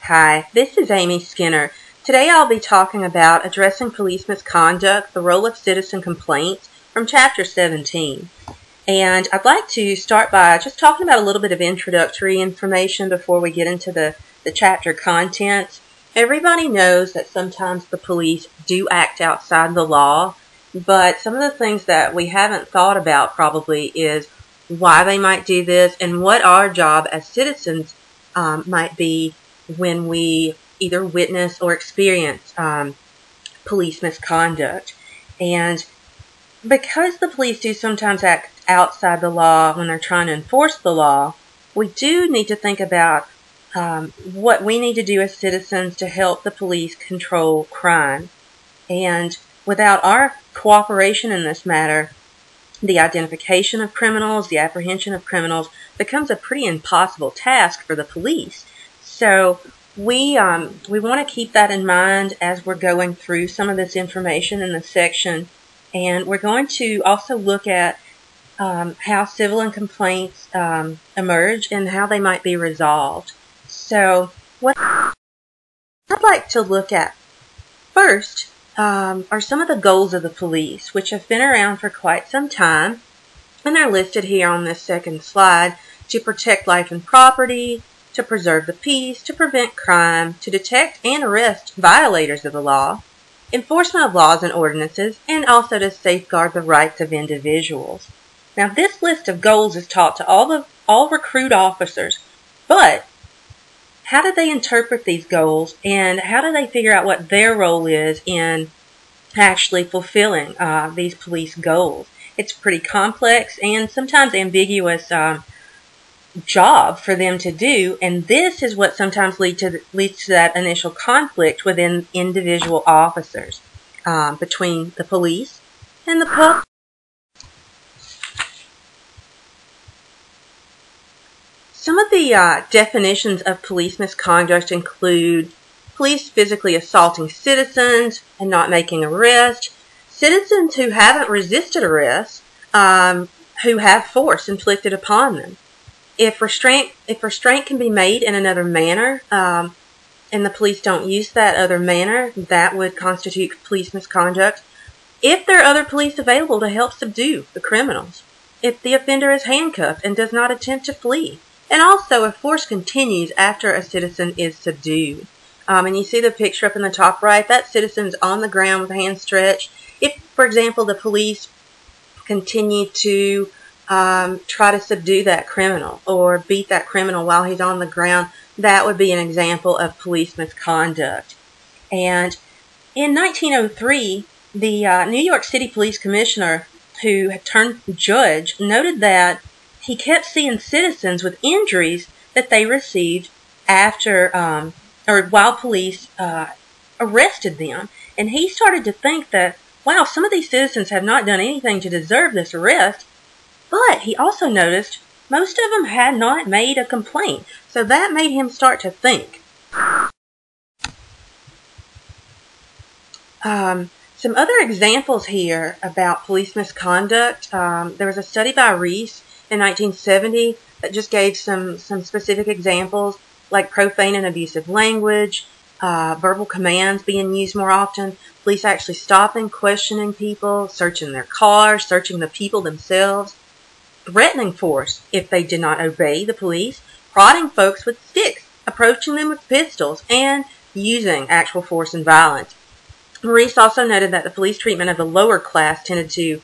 Hi, this is Amy Skinner. Today I'll be talking about addressing police misconduct, the role of citizen complaints from Chapter 17. And I'd like to start by just talking about a little bit of introductory information before we get into the chapter content. Everybody knows that sometimes the police do act outside the law, but some of the things that we haven't thought about probably is why they might do this and what our job as citizens might be when we either witness or experience police misconduct. And because the police do sometimes act outside the law when they're trying to enforce the law, we do need to think about what we need to do as citizens to help the police control crime. And without our cooperation in this matter, the identification of criminals, the apprehension of criminals becomes a pretty impossible task for the police. So we want to keep that in mind as we're going through some of this information in this section. And we're going to also look at how civil and complaints emerge and how they might be resolved. So what I'd like to look at first are some of the goals of the police, which have been around for quite some time. And they're listed here on this second slide: to protect life and property, to preserve the peace, to prevent crime, to detect and arrest violators of the law, enforcement of laws and ordinances, and also to safeguard the rights of individuals. Now, this list of goals is taught to all recruit officers, but how do they interpret these goals, and how do they figure out what their role is in actually fulfilling these police goals? It's a pretty complex and sometimes ambiguous job for them to do, and this is what sometimes leads to that initial conflict within individual officers between the police and the public. Some of the definitions of police misconduct include police physically assaulting citizens and not making arrest, citizens who haven't resisted arrest, who have force inflicted upon them. If restraint can be made in another manner, and the police don't use that other manner, that would constitute police misconduct. If there are other police available to help subdue the criminals, if the offender is handcuffed and does not attempt to flee, and also if force continues after a citizen is subdued. And you see the picture up in the top right, that citizen's on the ground with hands stretched. If, for example, the police continue to try to subdue that criminal or beat that criminal while he's on the ground, that would be an example of police misconduct. And in 1903, the New York City Police Commissioner, who had turned judge, noted that he kept seeing citizens with injuries that they received after or while police arrested them. And he started to think that, wow, some of these citizens have not done anything to deserve this arrest. But he also noticed most of them had not made a complaint. So that made him start to think. Some other examples here about police misconduct. There was a study by Reese in 1970 that just gave some specific examples, like profane and abusive language, verbal commands being used more often, police actually stopping, questioning people, searching their cars, searching the people themselves, threatening force if they did not obey the police, prodding folks with sticks, approaching them with pistols, and using actual force and violence. Reese also noted that the police treatment of the lower class tended to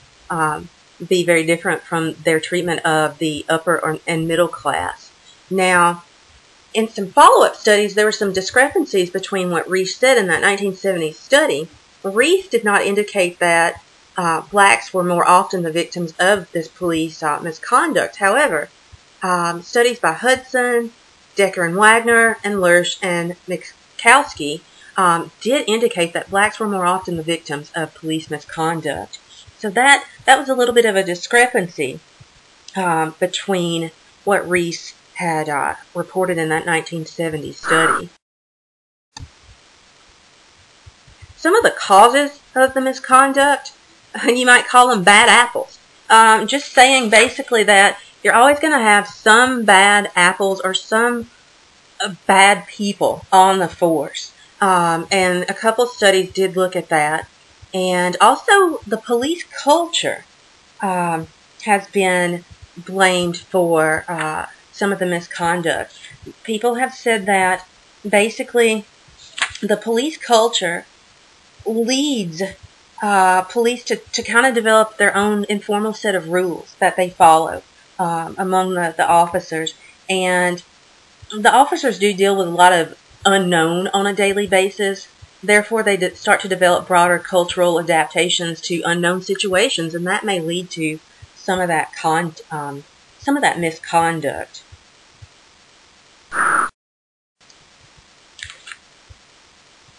be very different from their treatment of the upper and middle class. Now, in some follow-up studies, there were some discrepancies between what Reese said in that 1970 study. Reese did not indicate that blacks were more often the victims of this police misconduct. However, studies by Hudson, Decker and Wagner, and Lurch and Mikowski did indicate that blacks were more often the victims of police misconduct. So that was a little bit of a discrepancy between what Reese had reported in that 1970 study. Some of the causes of the misconduct, you might call them bad apples. Just saying basically that you're always going to have some bad apples or some bad people on the force. And a couple studies did look at that. And also the police culture has been blamed for some of the misconduct. People have said that basically the police culture leads police to kind of develop their own informal set of rules that they follow among the officers. And the officers do deal with a lot of unknown on a daily basis. Therefore, they start to develop broader cultural adaptations to unknown situations, and that may lead to some of that misconduct.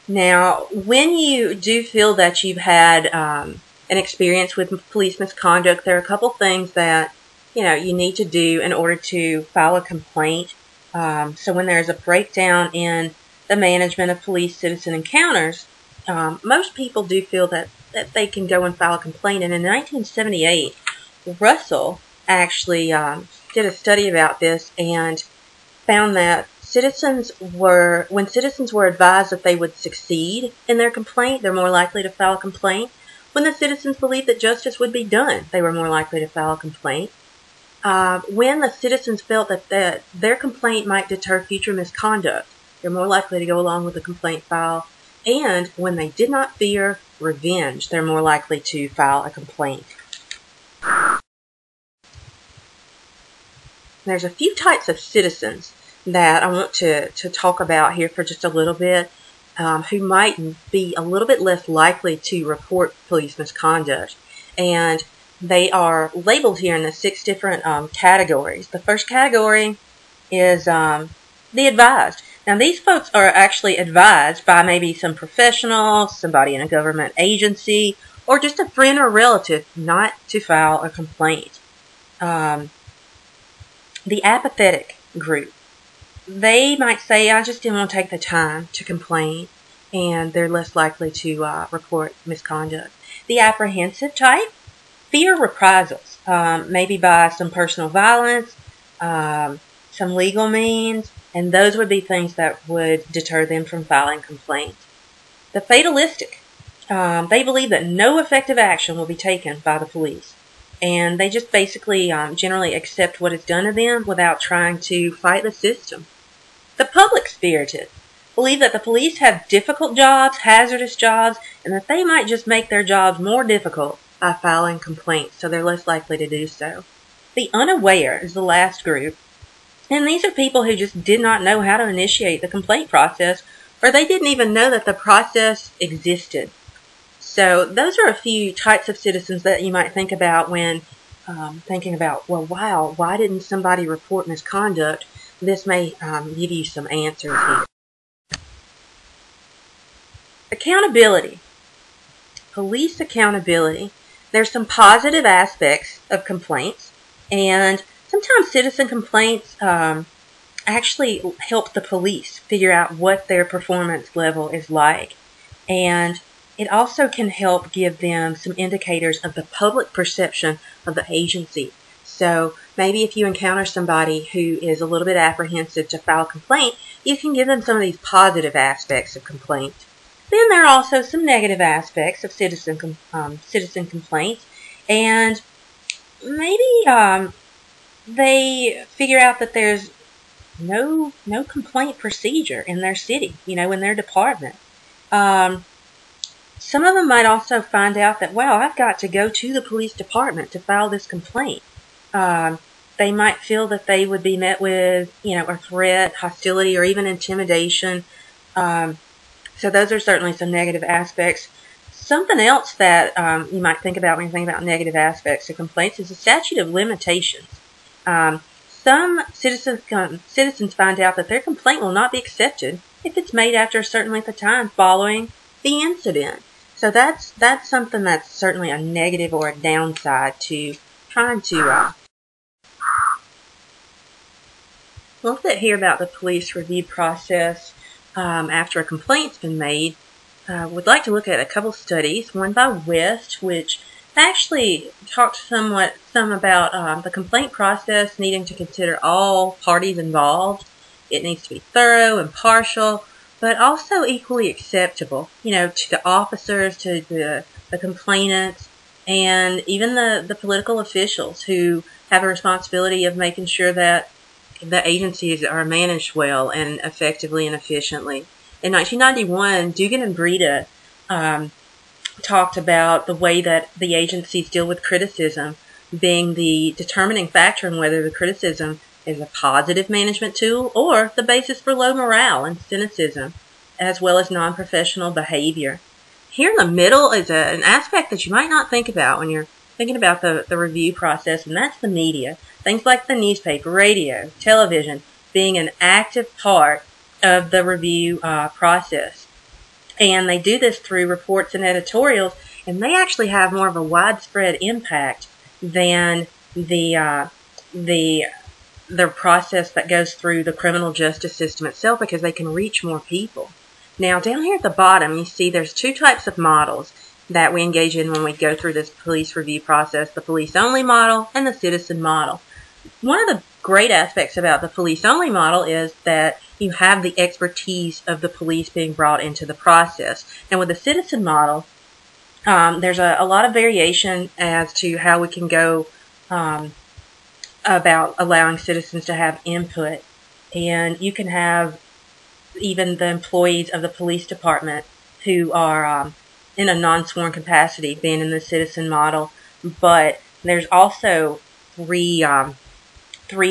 Now, when you do feel that you've had an experience with police misconduct, there are a couple things that you need to do in order to file a complaint. So when there's a breakdown in the management of police-citizen encounters, most people do feel that they can go and file a complaint. And in 1978, Russell actually did a study about this and found that when citizens were advised that they would succeed in their complaint, they're more likely to file a complaint. When the citizens believed that justice would be done, they were more likely to file a complaint. When the citizens felt that their complaint might deter future misconduct, they're more likely to go along with the complaint file. And when they did not fear revenge, they're more likely to file a complaint. There's a few types of citizens that I want to talk about here for just a little bit, who might be a little bit less likely to report police misconduct. And they are labeled here in the 6 different categories. The first category is the advised. Now, these folks are actually advised by maybe some professional, somebody in a government agency, or just a friend or relative not to file a complaint. The apathetic group. They might say, I just didn't want to take the time to complain, and they're less likely to report misconduct. The apprehensive type, fear reprisals, maybe by some personal violence, some legal means, and those would be things that would deter them from filing complaints. The fatalistic, they believe that no effective action will be taken by the police, and they just basically generally accept what is done to them without trying to fight the system. The public-spirited believe that the police have difficult jobs, hazardous jobs, and that they might just make their jobs more difficult by filing complaints, so they're less likely to do so. The unaware is the last group, and these are people who just did not know how to initiate the complaint process, or they didn't even know that the process existed. So those are a few types of citizens that you might think about when thinking about, well, wow, why didn't somebody report misconduct? This may give you some answers here. Accountability. Police accountability. There's some positive aspects of complaints, and sometimes citizen complaints actually help the police figure out what their performance level is like. And it also can help give them some indicators of the public perception of the agency. So maybe if you encounter somebody who is a little bit apprehensive to file a complaint, you can give them some of these positive aspects of complaints. Then there are also some negative aspects of citizen complaints, and maybe they figure out that there's no complaint procedure in their city, in their department. Some of them might also find out that, wow, I've got to go to the police department to file this complaint. They might feel that they would be met with, a threat, hostility, or even intimidation. So those are certainly some negative aspects. Something else that you might think about when you think about negative aspects of complaints is the statute of limitations. Some citizens find out that their complaint will not be accepted if it's made after a certain length of time following the incident. So that's something that's certainly a negative or a downside to trying to a little bit here about the police review process after a complaint's been made. Would like to look at a couple studies, one by West, which actually talked some about the complaint process needing to consider all parties involved, It needs to be thorough, impartial, but also equally acceptable, to the officers, to the complainants, and even the political officials who have a responsibility of making sure that the agencies are managed well and effectively and efficiently. In 1991, Dugan and Breda talked about the way that the agencies deal with criticism being the determining factor in whether the criticism is a positive management tool or the basis for low morale and cynicism, as well as non-professional behavior. Here in the middle is an aspect that you might not think about when you're thinking about the review process, and that's the media. Things like the newspaper, radio, television, being an active part of the review process. And they do this through reports and editorials, and they actually have more of a widespread impact than the process that goes through the criminal justice system itself, because they can reach more people. Now, down here at the bottom, you see there's two types of models that we engage in when we go through this police review process, the police-only model and the citizen model. One of the great aspects about the police-only model is that you have the expertise of the police being brought into the process. And with the citizen model, there's a lot of variation as to how we can go about allowing citizens to have input. And you can have even the employees of the police department who are in a non-sworn capacity being in the citizen model. But there's also three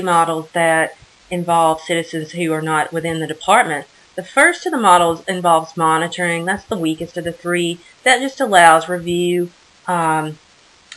models that involve citizens who are not within the department. The first of the models involves monitoring. That's the weakest of the three. That just allows review of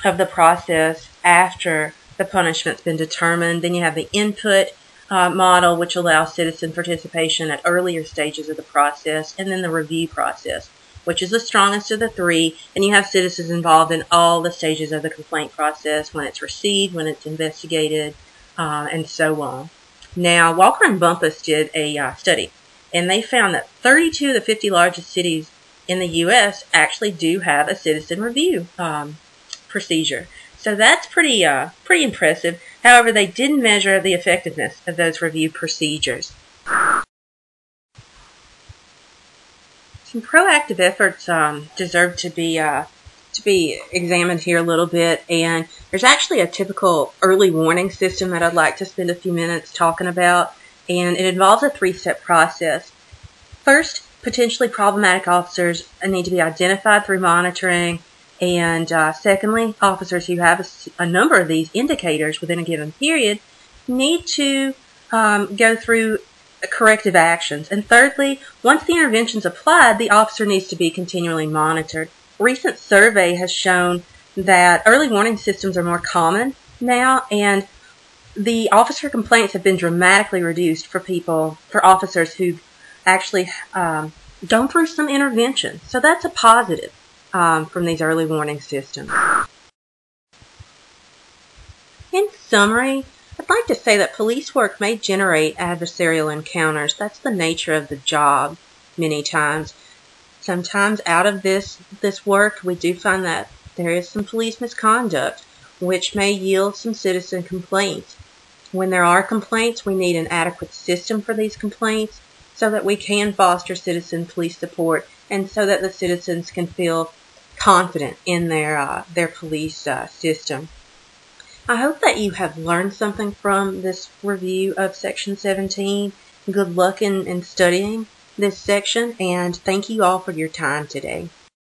the process after the punishment's been determined. Then you have the input model, which allows citizen participation at earlier stages of the process, and then the review process, which is the strongest of the three, and you have citizens involved in all the stages of the complaint process, when it's received, when it's investigated, and so on. Now, Walker and Bumpus did a study, and they found that 32 of the 50 largest cities in the U.S. actually do have a citizen review procedure. So that's pretty impressive. However, they didn't measure the effectiveness of those review procedures. Some proactive efforts deserve to be examined here a little bit, and there's actually a typical early warning system that I'd like to spend a few minutes talking about, and it involves a three-step process. First, potentially problematic officers need to be identified through monitoring, and secondly, officers who have a number of these indicators within a given period need to go through corrective actions. And thirdly, once the intervention's applied, the officer needs to be continually monitored. A recent survey has shown that early warning systems are more common now, and the officer complaints have been dramatically reduced for officers who've actually gone through some intervention. So that's a positive from these early warning systems. In summary, I'd like to say that police work may generate adversarial encounters. That's the nature of the job many times. Sometimes out of this work, we do find that there is some police misconduct, which may yield some citizen complaints. When there are complaints, we need an adequate system for these complaints so that we can foster citizen police support and so that the citizens can feel confident in their police system. I hope that you have learned something from this review of Section 17. Good luck in studying this section, and thank you all for your time today.